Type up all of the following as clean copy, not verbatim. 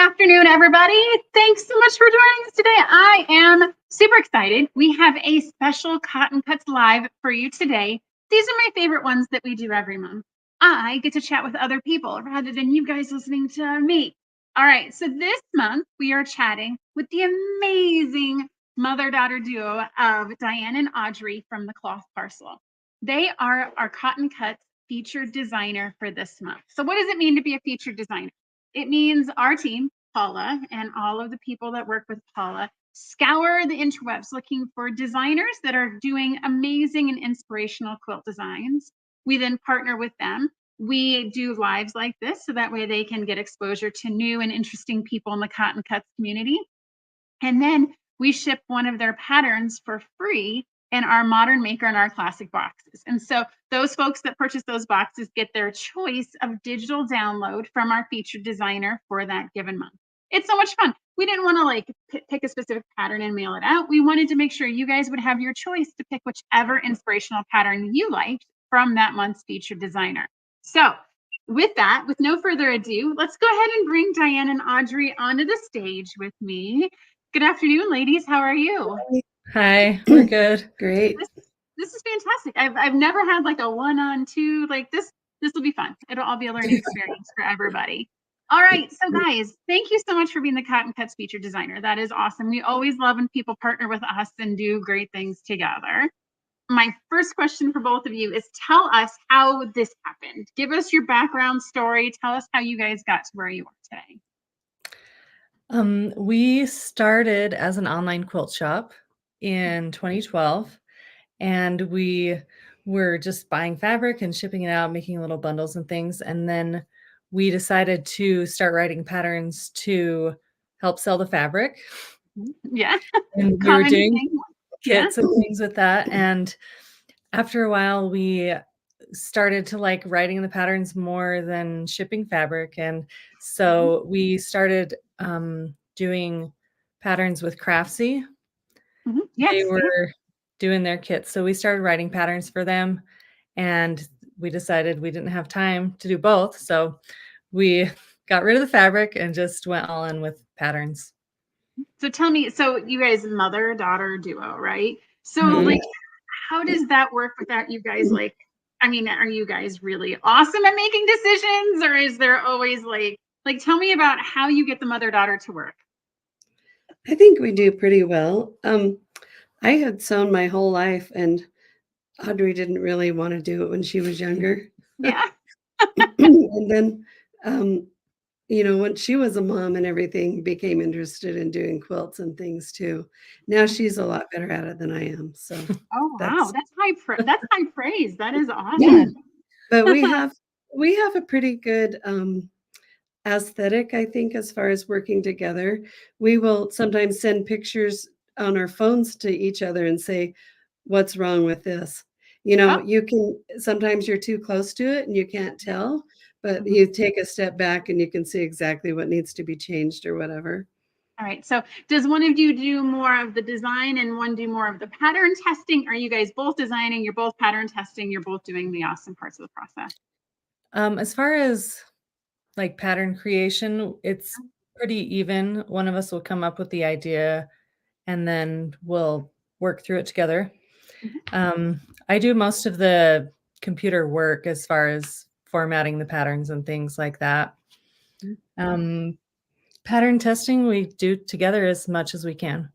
afternoon, everybody. Thanks so much for joining us today. I am super excited. We have a special Cotton Cuts Live for you today. These are my favorite ones that we do every month. I get to chat with other people rather than you guys listening to me. All right, so this month we are chatting with the amazing mother-daughter duo of Diane and Audrey from the Cloth Parcel. They are our Cotton Cuts featured designer for this month. So what does it mean to be a featured designer? It means our team, Paula, and all of the people that work with Paula scour the interwebs looking for designers that are doing amazing and inspirational quilt designs. We then partner with them. We do lives like this so that way they can get exposure to new and interesting people in the Cotton Cuts community. And then we ship one of their patterns for free in our modern maker and our classic boxes. And so those folks that purchase those boxes get their choice of digital download from our featured designer for that given month. It's so much fun. We didn't want to like pick a specific pattern and mail it out. We wanted to make sure you guys would have your choice to pick whichever inspirational pattern you liked from that month's featured designer. So with that, with no further ado, let's go ahead and bring Diane and Audrey onto the stage with me. Good afternoon, ladies. How are you? Hi, we're good. Great. This is fantastic. I've never had like a 1-on-2 like this. This will be fun. It'll all be a learning experience for everybody. All right, so guys, thank you so much for being the Cotton Cuts featured designer. That is awesome. We always love when people partner with us and do great things together. My first question for both of you is tell us how this happened. Give us your background story. Tell us how you guys got to where you are today. We started as an online quilt shop in 2012, and we were just buying fabric and shipping it out, making little bundles and things. And then we decided to start writing patterns to help sell the fabric. Yeah. And we were doing kits and things with that. And after a while, we started to like writing the patterns more than shipping fabric. And so we started doing patterns with Craftsy. Yes, they were doing their kits. So we started writing patterns for them, and we decided we didn't have time to do both. So we got rid of the fabric and just went all in with patterns. So tell me, so you guys mother-daughter duo, right? So like, how does that work without you guys like, I mean, are you guys really awesome at making decisions, or is there always like tell me about how you get the mother-daughter to work? I think we do pretty well. I had sewn my whole life, and Audrey didn't really want to do it when she was younger. Yeah. And then, when she was a mom and everything, became interested in doing quilts and things too. Now she's a lot better at it than I am. So, oh wow, that's high praise. That is awesome. Yeah. But we have a pretty good aesthetic, I think, as far as working together. We will sometimes send pictures on our phones to each other and say, what's wrong with this? You can, sometimes you're too close to it and you can't tell, but you take a step back and you can see exactly what needs to be changed or whatever. All right. So does one of you do more of the design and one do more of the pattern testing? Are you guys both designing? You're both pattern testing. You're both doing the awesome parts of the process. As far as like pattern creation, it's pretty even. One of us will come up with the idea and then we'll work through it together. I do most of the computer work as far as formatting the patterns and things like that. Pattern testing we do together as much as we can.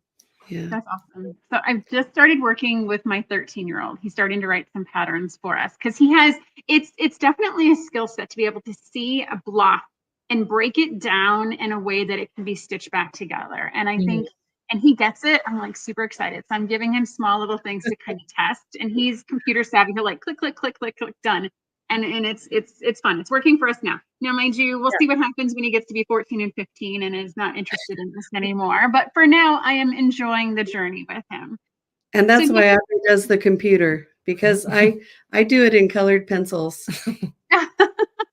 Yeah, that's awesome. So I've just started working with my 13-year-old. He's starting to write some patterns for us because he has, it's definitely a skill set to be able to see a block and break it down in a way that it can be stitched back together. And I think, and he gets it. I'm like super excited. So I'm giving him small little things to kind of test, and he's computer savvy. He'll like click, click, click, click, click, done. And it's fun. It's working for us now. Now, mind you, we'll see what happens when he gets to be 14 and 15 and is not interested in this anymore. But for now, I am enjoying the journey with him. And that's why Audrey does the computer, because I do it in colored pencils.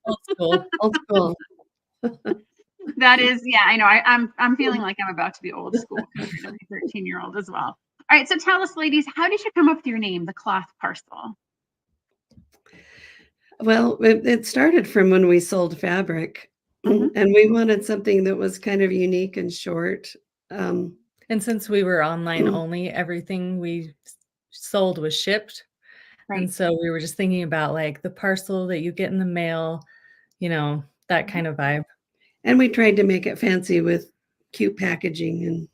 Old school. Old school. That is, yeah, I know. I'm feeling like I'm about to be old school compared to my 13-year-old as well. All right, so tell us, ladies, how did you come up with your name, the Cloth Parcel? Well, it started from when we sold fabric. Mhm. And we wanted something that was kind of unique and short. Um, And since we were online only, everything we sold was shipped. Right. And so we were just thinking about like the parcel that you get in the mail, that Mhm. kind of vibe. and we tried to make it fancy with cute packaging and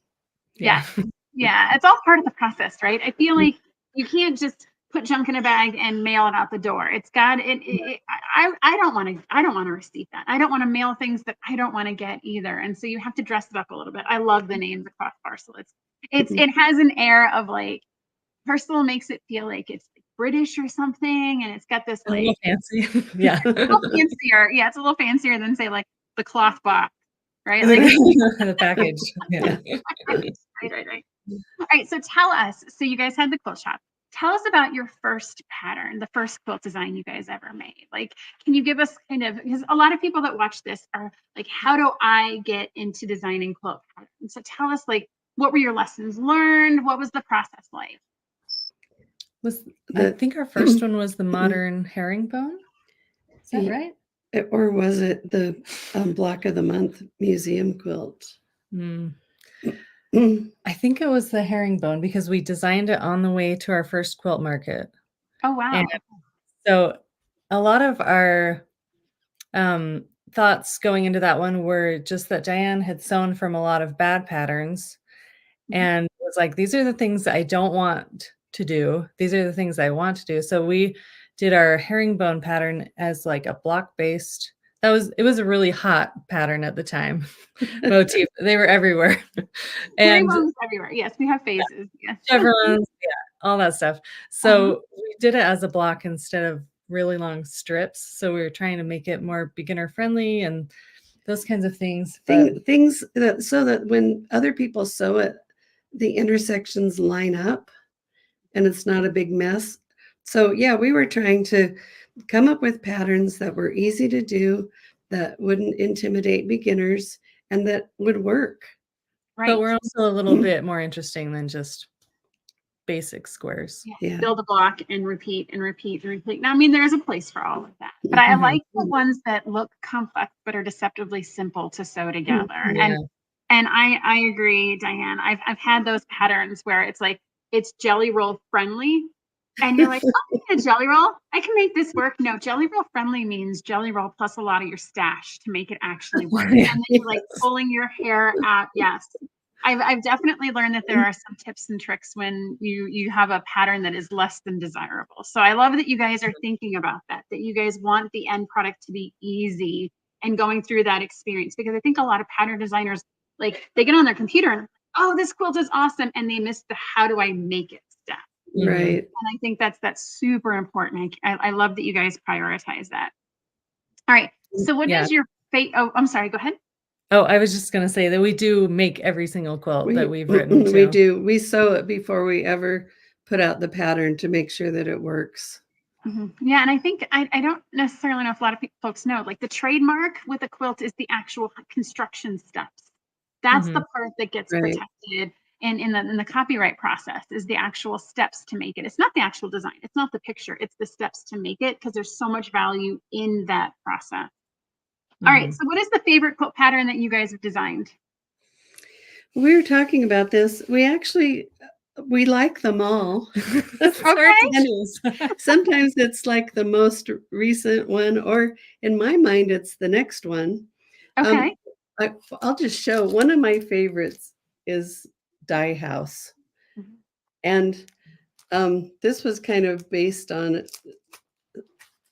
Yeah. Yes. Yeah, it's all part of the process, right? I feel like you can't just put junk in a bag and mail it out the door. It's got I don't want to receive that. I don't want to mail things that I don't want to get either. And so you have to dress it up a little bit. I love the name, the Cloth Parcel. It has an air of like Parcel makes it feel like it's like British or something, and it's got this A little like fancy. Yeah. a little fancier. Yeah, it's a little fancier than say like the cloth box, right? And Like the package. Yeah. right. All right, so tell us. So you guys had the quilt shop. Tell us about your first pattern, the first quilt design you guys ever made. Like, can you give us kind of, because a lot of people that watch this are like, how do I get into designing quilt patterns? So tell us, like, what were your lessons learned? What was the process like? I the think our first one was the modern herringbone. Is that right? or was it the Block of the Month museum quilt? Mm. Mm. I think it was the herringbone because we designed it on the way to our first quilt market. Oh, And wow. so a lot of our thoughts going into that one were just that Diane had sewn from a lot of bad patterns Mhm. and was like, these are the things that I don't want to do. These are the things I want to do. So we did our herringbone pattern as like a block based. It was a really hot pattern at the time. Motif. They were everywhere. And Herringbones everywhere. Yes, we have phases. Yes. chevrons, yeah, all that stuff. Uh-huh. So we did it as a block instead of really long strips. So we were trying to make it more beginner friendly and those kinds of things. But Things that so that when other people sew it, the intersections line up and it's not a big mess. So yeah, we were trying to come up with patterns that were easy to do, that wouldn't intimidate beginners, and that would work. but Right. we're also a little bit more interesting than just basic squares. Yeah, Yeah. build a block and repeat and repeat and repeat. Now, I mean, there's a place for all of that, but I Mhm. like the ones that look complex but are deceptively simple to sew together. Yeah. And I agree, Diane. I've had those patterns where it's like it's jelly roll friendly, and you're like, oh, a jelly roll, I can make this work. No, jelly roll friendly means jelly roll plus a lot of your stash to make it actually work. And Yeah. then you're like pulling your hair out. Yes. I've definitely learned that there are some tips and tricks when you have a pattern that is less than desirable. So I love that you guys are thinking about that you guys want the end product to be easy and going through that experience, because I think a lot of pattern designers, like, they get on their computer and, oh, this quilt is awesome, and they miss the how do I make it step. Mhm. Right. And I think that's super important. I love that you guys prioritize that. All right. So what Yeah. is your fate? Oh, I'm sorry. Go ahead. Oh, I was just gonna say that we do make every single quilt that we've written We too. do. We sew it before we ever put out the pattern to make sure that it works. Yeah, and I think I don't necessarily know if a lot of folks know, like the trademark with a quilt is the actual construction steps. That's the Mhm. part that gets Right. protected in the copyright process, is the actual steps to make it. It's not the actual design. It's not the picture. It's the steps to make it, because there's so much value in that process. All right. Mhm. So what is the favorite quilt pattern that you guys have designed? We were talking about this. We like them all. It's hard to Okay. choose. Sometimes it's like the most recent one, or in my mind, it's the next one. Um, Okay. I'll just show one of my favorites is Die House. Mhm. And this was kind of based on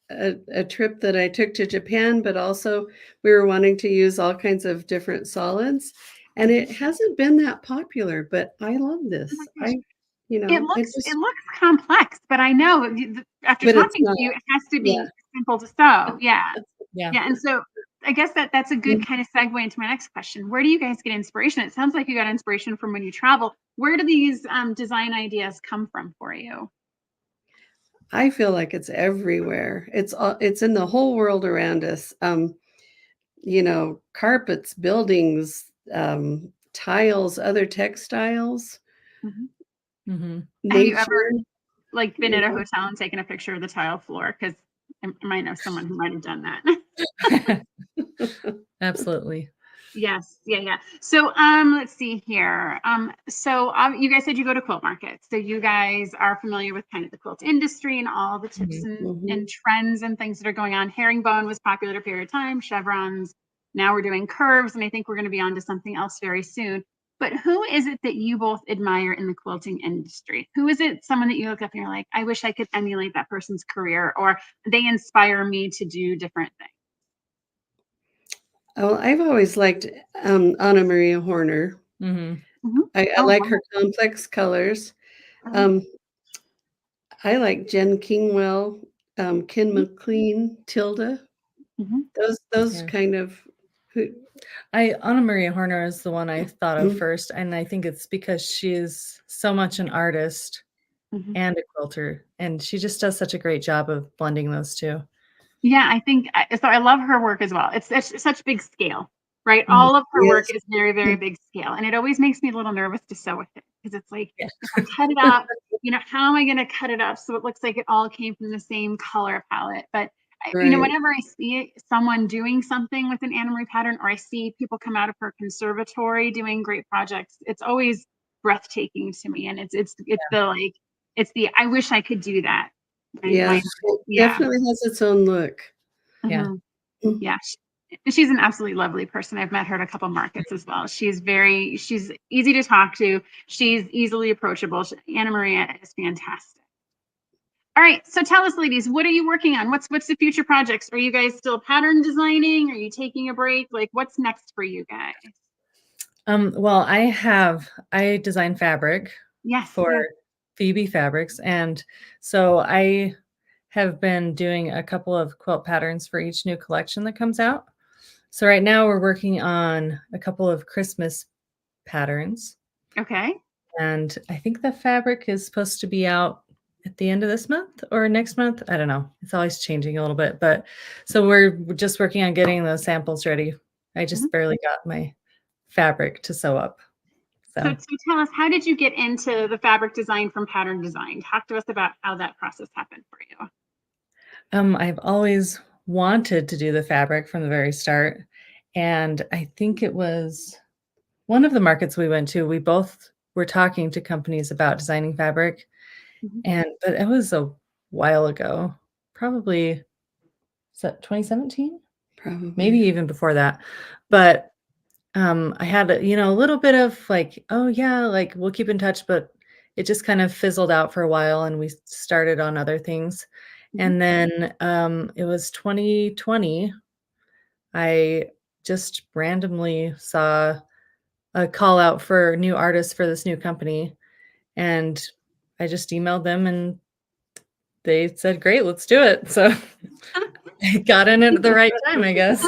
a trip that I took to Japan, but also we were wanting to use all kinds of different solids. And it hasn't been that popular, but I love Oh my this. gosh. It It just, looks complex, but I know after but it's talking to not. you, it has to Yeah. be simple to sew. Yeah. Yeah. Yeah. And so I guess that's a good kind of segue into my next question. Where do you guys get inspiration? It sounds like you got inspiration from when you travel. Where do these design ideas come from for you? I feel like it's everywhere. It's in the whole world around us. Carpets, buildings, tiles, other textiles, Mhm. Mhm. Have you ever nature. like been You at a know, hotel and taken a picture of the tile floor? Because I might know someone who might have done that. Absolutely. Yes. Yeah. Yeah. So, let's see here. You guys said you go to quilt markets. So you guys are familiar with kind of the quilt industry and all the tips Mhm. and trends and things that are going on. Herringbone was popular a period of time, chevrons. Now we're doing curves, and I think we're going to be on to something else very soon. But who is it that you both admire in the quilting industry? Who is it, someone that you look up and you're like, I wish I could emulate that person's career, or they inspire me to do different things? Oh, I've always liked Anna Maria Horner. Mhm. I Oh, like her wow. complex colors. Uh-huh. Um, I like Jen Kingwell, Ken Mhm. McLean, Tilda. Mhm. Those Yeah. kind of who. Anna Maria Horner is the one I thought of Mhm. first, and I think it's because she's so much an artist Mhm. and a quilter, and she just does such a great job of blending those 2. Yeah, I think so. I love her work as well. It's such big scale, right? Mhm. All of her work Yes. is very, very big scale, and it always makes me a little nervous to sew with it because it's like Yeah. if I cut it up, how am I going to cut it up so it looks like it all came from the same color palette? But Right. whenever I see someone doing something with an Anna Marie pattern, or I see people come out of her conservatory doing great projects, it's always breathtaking to me, and it's the I wish I could do that. Yeah, My it yeah. definitely has its own look. Yeah. Mhm. Mm. Yeah, she's an absolutely lovely person. I've met her at a couple markets as well. She's easy to talk to. She's easily approachable. Anna Maria is fantastic. All right, so tell us, ladies, what are you working on? What's the future projects? Are you guys still pattern designing? Are you taking a break? Like, what's next for you guys? Well, I design fabric Yes, for yes. Phoebe Fabrics, and so I have been doing a couple of quilt patterns for each new collection that comes out. So right now we're working on a couple of Christmas patterns, Okay. and I think the fabric is supposed to be out at the end of this month or next month. I don't know. It's always changing a little bit, but so we're just working on getting those samples ready. I Mhm. just barely got my fabric to sew up. So, So tell us, how did you get into the fabric design from pattern design? Talk to us about how that process happened for you. I've always wanted to do the fabric from the very start, and I think it was one of the markets we went to, we both were talking to companies about designing fabric, Mhm. but it was a while ago, probably, is that 2017? Maybe Probably. even before that, but, I had a little bit of like, "Oh, yeah, like, we'll keep in touch," but it just kind of fizzled out for a while, and we started on other things, Mhm. and then, it was 2020, I just randomly saw a call out for new artists for this new company, and I just emailed them, and they said, "Great, let's do it." So, I got in at the right time, I guess.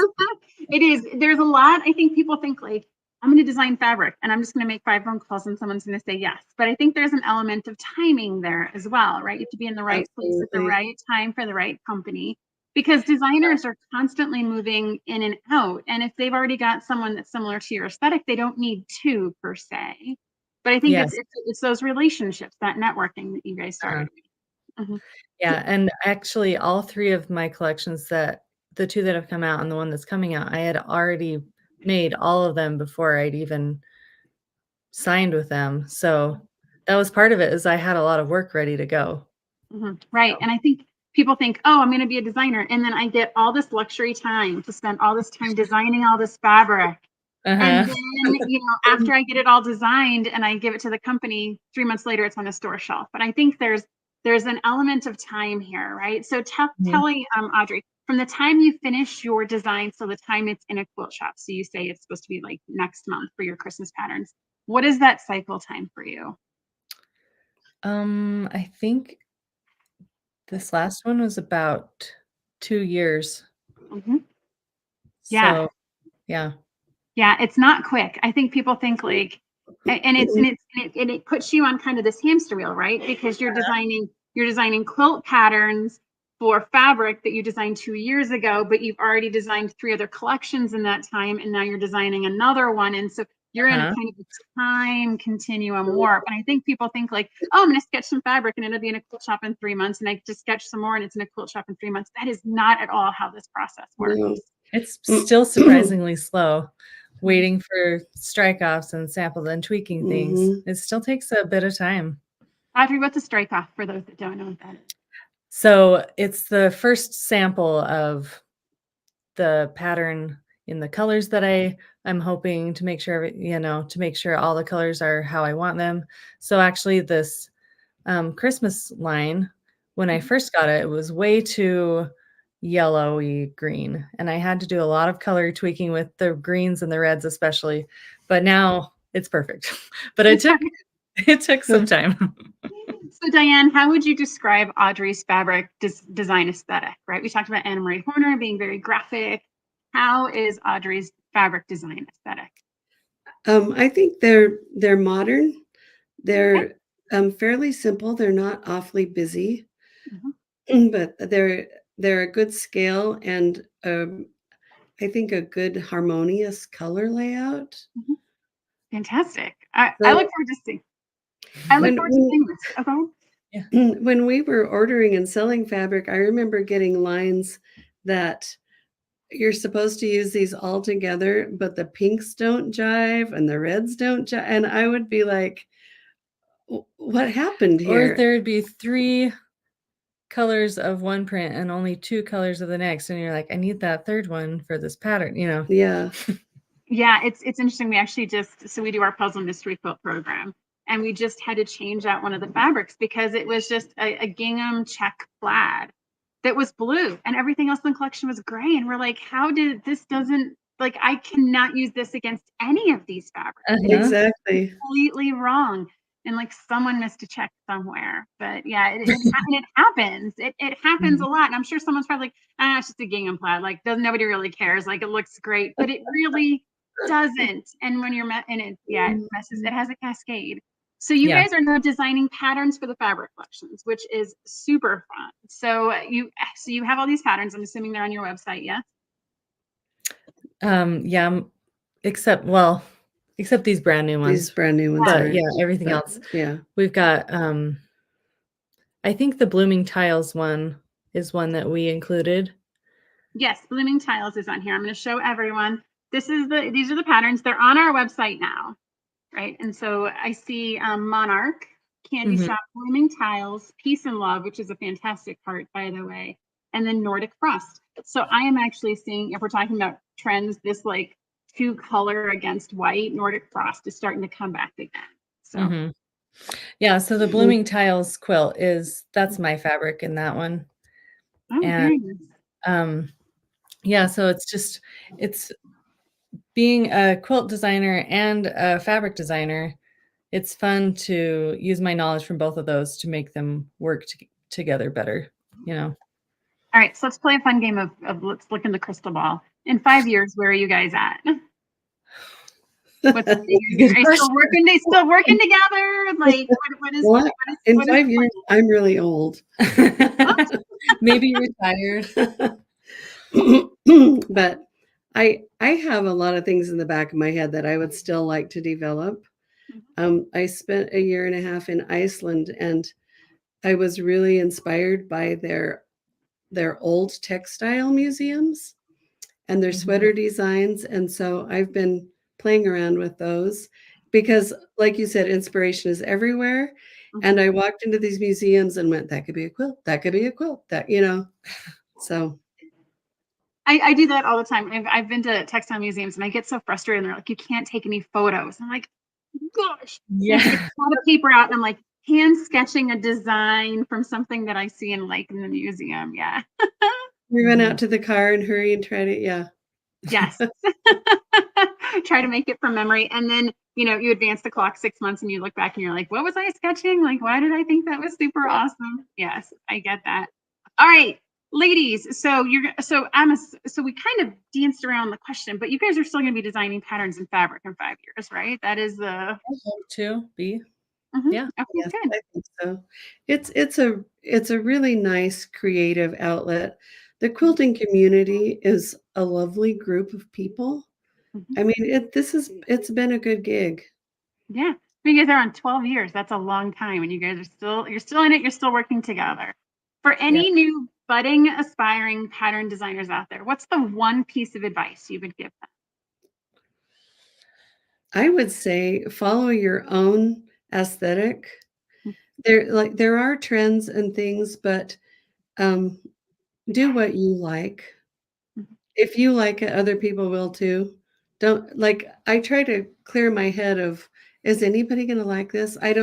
It is. There's a lot. I think people think like, I'm going to design fabric and I'm just going to make 5 phone calls and someone's going to say yes. But I think there's an element of timing there as well, right? You have to be in the right place at the Absolutely. right time for the right company because designers are constantly moving in and out. And if they've already got someone that's similar to your aesthetic, they don't need two per se. But I think it's Yes, it's, it's those relationships, that networking that you guys uh-huh. started. Mhm. Yeah, and actually all 3 of my collections the 2 that have come out and the one that's coming out, I had already made all of them before I'd even signed with them, so that was part of it is I had a lot of work ready to go. Right. So And I think people think, oh, I'm going to be a designer. And then I get all this luxury time to spend all this time designing all this fabric. And uh-huh. then, after I get it all designed and I give it to the company, 3 months later, it's on a store shelf. But I think there's an element of time here, right? So Mhm. tell me, Audrey, from the time you finish your design, so the time it's in a quilt shop, so you say it's supposed to be like next month for your Christmas patterns. What is that cycle time for you? I think this last one was about 2 years. Mhm. Yeah. So, yeah. Yeah, it's not quick. I think people think like, and it puts you on kind of this hamster wheel, right? Because you're designing quilt patterns for fabric that you designed 2 years ago, but you've already designed 3 other collections in that time, and now you're designing another one. And so you're in a Uh-huh. kind of a time continuum warp. And I think people think like, oh, I'm going to sketch some fabric and it'll be in a quilt shop in 3 months. And I just sketch some more and it's in a quilt shop in 3 months. That is not at all how this process works. No. It's still surprisingly slow, waiting for strike-offs and samples and tweaking things. Mhm. It still takes a bit of time. Audrey, what's a strike off for those that don't know what that is? So it's the first sample of the pattern in the colors that I'm hoping to make sure, to make sure all the colors are how I want them. So actually this Christmas line, when I first got it, it was way too yellowy green. And I had to do a lot of color tweaking with the greens and the reds especially. But now it's perfect. But it took some time. So Diane, how would you describe Audrey's fabric design aesthetic, right? We talked about Anna Marie Horner being very graphic. How is Audrey's fabric design aesthetic? I think they're modern. Okay. They're fairly simple. They're not awfully busy, Mhm. but they're a good scale and I think a good harmonious color layout. Mhm. Fantastic. I So look forward to seeing. I look when forward to seeing this. Okay. when we were ordering and selling fabric, I remember getting lines that you're supposed to use these all together, but the pinks don't jive and the reds don't jive. And I would be like, what happened Or here? there'd be 3 colors of one print and only 2 colors of the next. And you're like, I need that third one for this pattern, Yeah. Yeah, it's interesting. We actually we do our puzzle mystery quilt program, and we just had to change out one of the fabrics because it was just a gingham check plaid that was blue, and everything else in the collection was gray. And we're like, how did this doesn't like I cannot use this against any of these fabrics. It's Uh-huh. Exactly. completely wrong. And like someone missed a check somewhere. But yeah, it happens. It happens a lot. And I'm sure someone's probably like, it's just a gingham plaid. Like, doesn't nobody really cares? Like, it looks great, but it really doesn't. And when you're and it, yeah, it messes. It has a cascade. So you Yeah. guys are now designing patterns for the fabric collections, which is super fun. So you have all these patterns. I'm assuming they're on your website, yeah? Yeah, except these brand new These ones. brand new ones But aren't. yeah, everything But else. yeah. We've got I think the blooming tiles one is one that we included. Yes, blooming tiles is on here. I'm going to show everyone. These are the patterns. They're on our website now, right? And so I see Monarch, Candy Mhm. Shop, blooming tiles, Peace and Love, which is a fantastic part, by the way, and then Nordic Frost. So I am actually seeing, if we're talking about trends, this like 2-color against white, Nordic Frost is starting to come back again. So Mhm. Yeah, so the Mhm. blooming tiles quilt that's my fabric in that one. oh, And very nice. yeah, so it's being a quilt designer and a fabric designer. It's fun to use my knowledge from both of those to make them work together better, All right, so let's play a fun game of let's look in the crystal ball. In 5 years, where are you guys at? What's are you Good still working? They still working together? Like Well, in what is 5 years, I'm really old. Maybe retired. But I have a lot of things in the back of my head that I would still like to develop. I spent a year and a half in Iceland, and I was really inspired by their old textile museums and their Mhm. sweater designs. And so I've been playing around with those because, like you said, inspiration is everywhere. And I walked into these museums and went, that could be a quilt. That could be a quilt. So I do that all the time. I've been to textile museums and I get so frustrated and they're like, you can't take any photos. I'm like, gosh. And I have to get Yeah. a lot of paper out and I'm like hand sketching a design from something that I see in the museum. Yeah. we went out Mhm. to the car and hurry and tried it. Yeah. Yes. Try to make it from memory. And then, you advance the clock 6 months and you look back and you're like, what was I sketching? Like, why did I think that was super awesome? Yes, I get that. All right, ladies. So so we kind of danced around the question, but you guys are still going to be designing patterns in fabric in 5 years, right? That is the I hope to be. Mhm. Yeah. Okay, Yes, good. I think so. It's a really nice creative outlet. The quilting community is a lovely group of people. Mhm. I mean, it's been a good gig. Yeah. You guys are on 12 years. That's a long time. And you guys you're still in it. You're still working together. For Yeah. any new budding, aspiring pattern designers out there, what's the one piece of advice you would give them? I would say follow your own aesthetic. Mm. There are trends and things, but um, do what you like. Mhm. If you like it, other people will too. Don't like I try to clear my head of, is anybody going to like this? I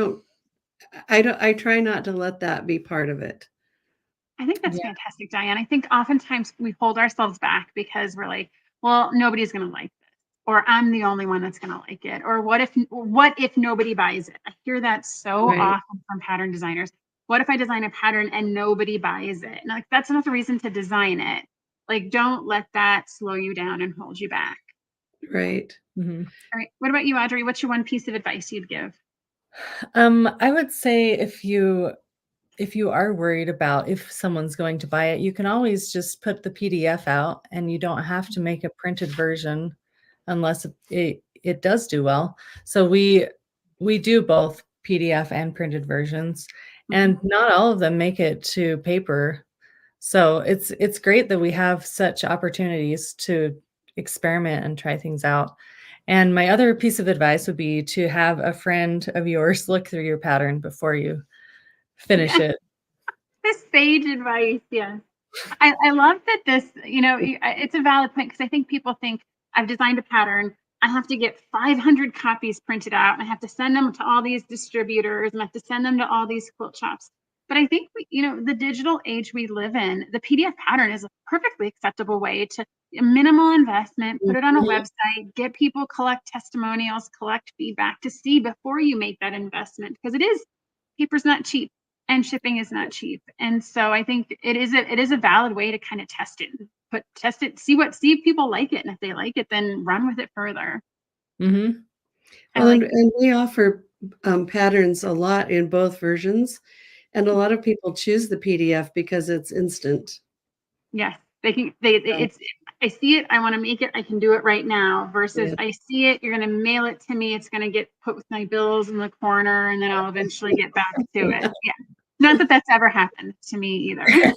try not to let that be part of it. I think that's Yeah. fantastic, Diane. I think oftentimes we hold ourselves back because we're like, well, nobody's going to like this, or I'm the only one that's going to like it, or what if nobody buys it? I hear that so Right. often from pattern designers. What if I design a pattern and nobody buys it? And like that's not the reason to design it. Like, don't let that slow you down and hold you back. Right. Mhm. All right. What about you, Audrey? What's your one piece of advice you'd give? I would say if you are worried about if someone's going to buy it, you can always just put the PDF out and you don't have to make a printed version unless it does do well. So we do both PDF and printed versions, and not all of them make it to paper. So it's great that we have such opportunities to experiment and try things out. And my other piece of advice would be to have a friend of yours look through your pattern before you finish Yeah, it. the sage advice. Yeah. I love that this, it's a valid point because I think people think I've designed a pattern. I have to get 500 copies printed out and I have to send them to all these distributors and I have to send them to all these quilt shops. But I think, the digital age we live in, the PDF pattern is a perfectly acceptable way to minimal investment, put it on a Mhm. website, get people, collect testimonials, collect feedback to see before you make that investment because paper's not cheap and shipping is not cheap. And so I think it is a valid way to kind of test it, see if people like it. And if they like it, then run with it further. Mhm. I Well, like and we offer patterns a lot in both versions, and a lot of people choose the PDF because it's instant. Yes, it's I see it, I want to make it, I can do it right now versus Yeah. I see it, you're going to mail it to me, it's going to get put with my bills in the corner and then I'll eventually get back to it. Yeah. Not that that's ever happened to me either. All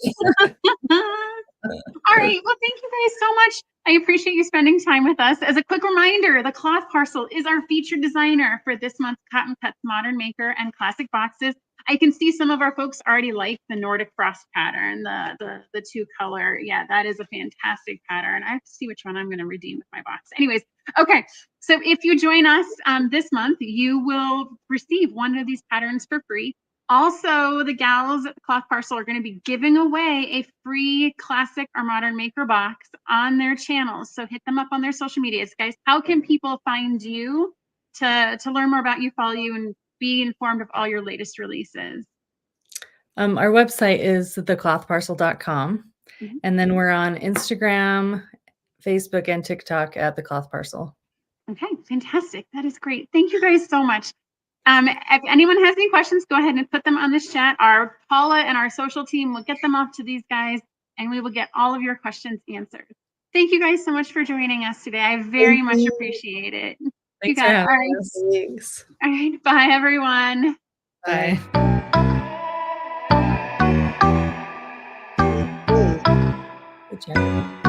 right. Well, thank you guys so much. I appreciate you spending time with us. As a quick reminder, the Cloth Parcel is our featured designer for this month's Cotton Cuts Modern Maker and Classic Boxes. I can see some of our folks already like the Nordic Frost pattern, the two color. Yeah, that is a fantastic pattern. I have to see which one I'm going to redeem with my box. Anyways, okay. So if you join us this month, you will receive one of these patterns for free. Also, the gals at the Cloth Parcel are going to be giving away a free classic or modern maker box on their channels. So hit them up on their social medias. Guys, how can people find you to learn more about you, follow you, and be informed of all your latest releases? Our website is theclothparcel.com. Mhm. And then we're on Instagram, Facebook, and TikTok at the Cloth Parcel. Okay, fantastic. That is great. Thank you guys so much. If anyone has any questions, go ahead and put them on this chat. Our Paula and our social team will get them off to these guys and we will get all of your questions answered. Thank you guys so much for joining us today. I very Thank much you. appreciate it. You Thanks for got it. All having right. us. Thanks. All right. Bye, everyone. Bye. Good. Good job.